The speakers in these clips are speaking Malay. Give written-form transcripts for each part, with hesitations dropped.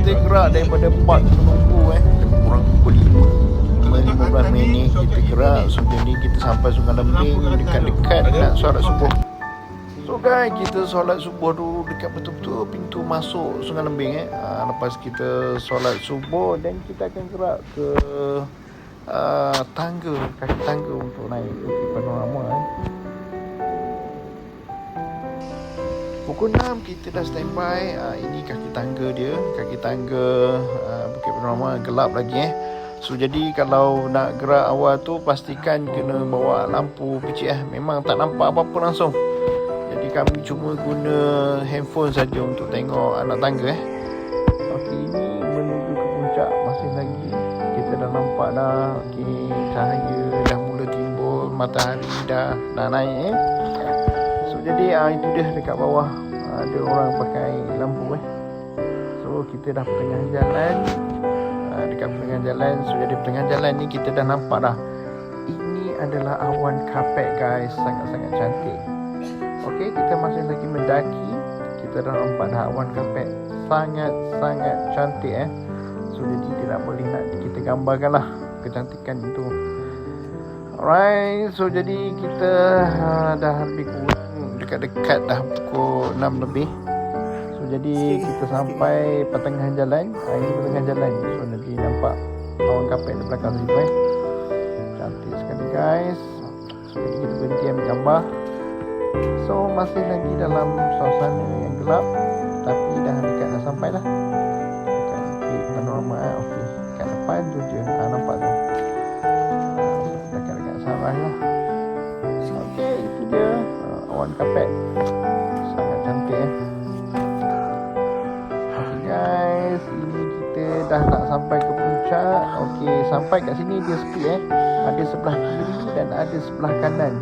kita gerak daripada park menunggu lebih kurang pukul 5:15 minit kita gerak. So jadi kita sampai Sungai Lembing dekat-dekat nak solat subuh. So guys, kita solat subuh dulu dekat betul-betul pintu masuk Sungai Lembing lepas kita solat subuh dan kita akan gerak ke kaki tangga untuk naik Bukit Panorama. Pukul 6 kita dah standby. Ini kaki tangga dia, kaki tangga Bukit Panorama, gelap lagi So jadi kalau nak gerak awal tu pastikan kena bawa lampu picit memang tak nampak apa-apa langsung. Jadi kami cuma guna handphone saja untuk tengok anak tangga Okey, ini menuju ke puncak masih lagi. Kita dah nampak dah cahaya dah mula timbul, matahari dah naik So jadi itu dia dekat bawah ada orang pakai lampu So kita dah pertengahan jalan. Dekat pertengahan jalan. So jadi pertengahan jalan ni kita dah nampak dah. Ini adalah awan kapek guys, sangat-sangat cantik. Okey, kita masih lagi mendaki. Kita dah nampak dah awan kapek sangat-sangat cantik So jadi tidak boleh nak kita gambarkan lah kecantikan itu. Alright, so jadi kita dah lebih kurang dekat-dekat dah pukul 6 lebih. So jadi kita sampai pertengahan jalan. Ini pertengahan jalan. So nanti nampak awan kapek di belakang situ Cantik sekali guys. So jadi kita berhenti ambil gambar. So masih lagi dalam suasana yang gelap, tapi dah dekat nak sampai dah dekat Bukit Panorama. Okey, kat depan tu je nampak tu dekat Sarai lah. Okey, itu dia awan kapek sangat cantik Okey guys, ini kita dah nak sampai ke puncak. Okey, sampai kat sini dia split ada sebelah kiri dan ada sebelah kanan.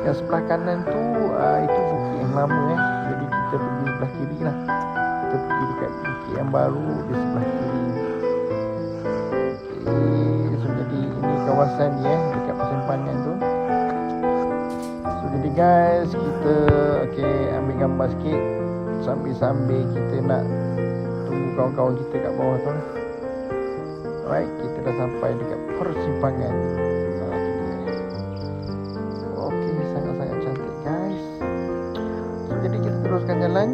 Yang sebelah kanan tu itu bukit yang lama jadi kita pergi sebelah kiri lah. Kita pergi dekat bukit yang baru di sebelah kiri. Okey, so jadi ini kawasan dia dekat persimpangan tu. So jadi guys, kita ambil gambar sikit sambil-sambil kita nak tunggu kawan-kawan kita kat bawah tu. Alright, kita dah sampai dekat persimpangan. Okey, sangat-sangat cantik guys. So jadi kita teruskan jalan.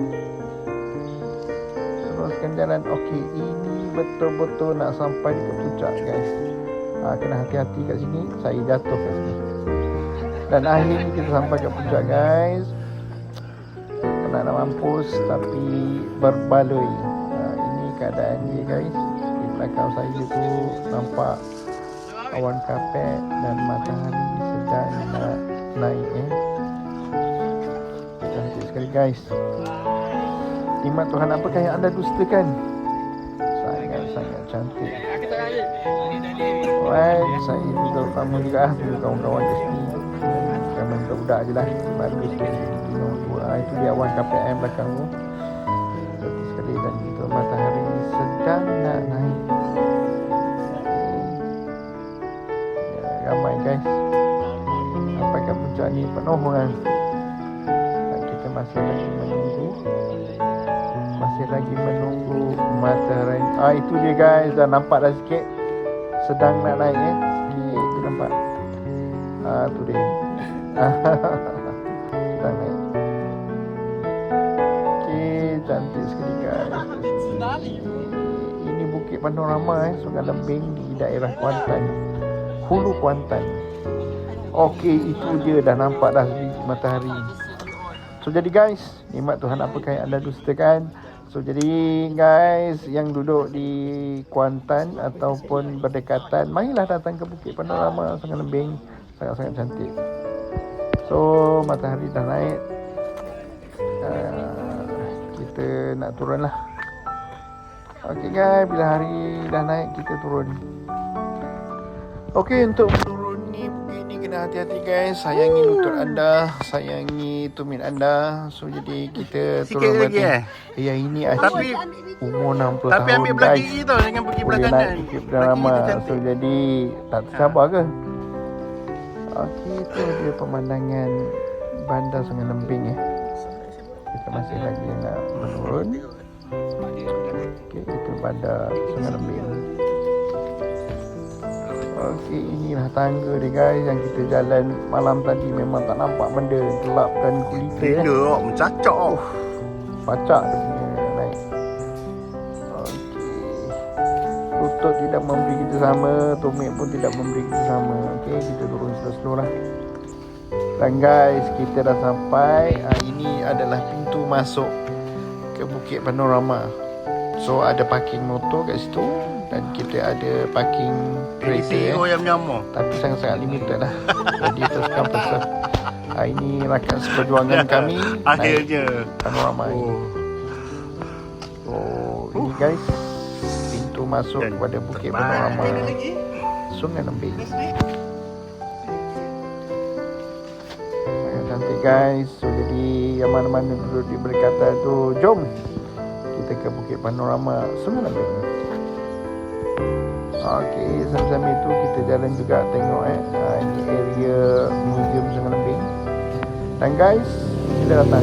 Okey, ini betul-betul nak sampai dekat puncak guys. Kena hati-hati kat sini, saya jatuh kat sini. Dan akhirnya kita sampai kat puncak guys. Kena nak mampus tapi berbaloi. Ini keadaan dia guys. Di belakang saya tu nampak awan kapek dan matahari sedang nak naik Cantik sekali guys. Nikmat Tuhan, apakah yang anda dustakan? Sangat-sangat cantik. Alright, saya duduk lama juga tunggu kawan-kawan di sini. Jangan budak-budak je lah. Bagus itu dia awan kapek belakang tu. Cantik sekali dan itu matahari sedang nak naik. Ramai guys. Sampai ke puncak ni penuh orang. Dan kita masih lagi menunggu matahari. Itu dia guys, dah nampak dah sikit. Sedang nak naik sikit dia nampak. Tu dia. Sedang naik. Okey, cantik sekali guys. Ini Bukit Panorama Sungai Lembing di daerah Kuantan, Hulu Kuantan. Okey, itu dia dah nampak dah matahari. So jadi guys, nikmat Tuhan apakah yang anda dustakan? So jadi guys, yang duduk di Kuantan ataupun berdekatan, marilah datang ke Bukit Panorama Sungai Lembing. Sangat-sangat cantik. So matahari dah naik. Kita nak turun lah. Okey guys, bila hari dah naik kita turun. Okey, untuk turun ni bukit ni kena hati-hati guys. Sayangi lutut anda, sayangi tumit anda. So jadi kita turun lagi Ya, ini Acik umur 60 tapi tahun ambil belah guys. kiri tau, jangan pergi belah Boleh kanan. naik Bukit Panorama. So jadi tak tersabar ke? Okey, itu dia pemandangan bandar Sungai Lembing Kita masih lagi nak menurun. Okey, itu daripada Sungai Lembing. Okey, inilah tangga dia guys yang kita jalan malam tadi. Memang tak nampak benda, gelap dan gulita. Bila mencacak. Pacak dia punya naik. Okey. Lutut tidak memberi kita sama, tumit pun tidak memberi kita sama. Okey, kita turun slow-slow lah. Dan guys, kita dah sampai. Ini adalah pintu masuk ke Bukit Panorama. So ada parking motor kat situ dan kita ada parking kereta yang menyamar. tapi sangat-sangat limited lah. Jadi first come first serve. Ini rakan seperjuangan kami Akhirnya Panorama ini. Ini guys, pintu masuk kepada Bukit Panorama Sungai Lembing. Sangat cantik guys. So jadi yang mana-mana duduk di berkata tu, jom kita ke Bukit Panorama Sungai Lembing. Okey, sambil-sambil itu kita jalan juga tengok ini area Museum Sungai Lembing. Dan guys, kita datang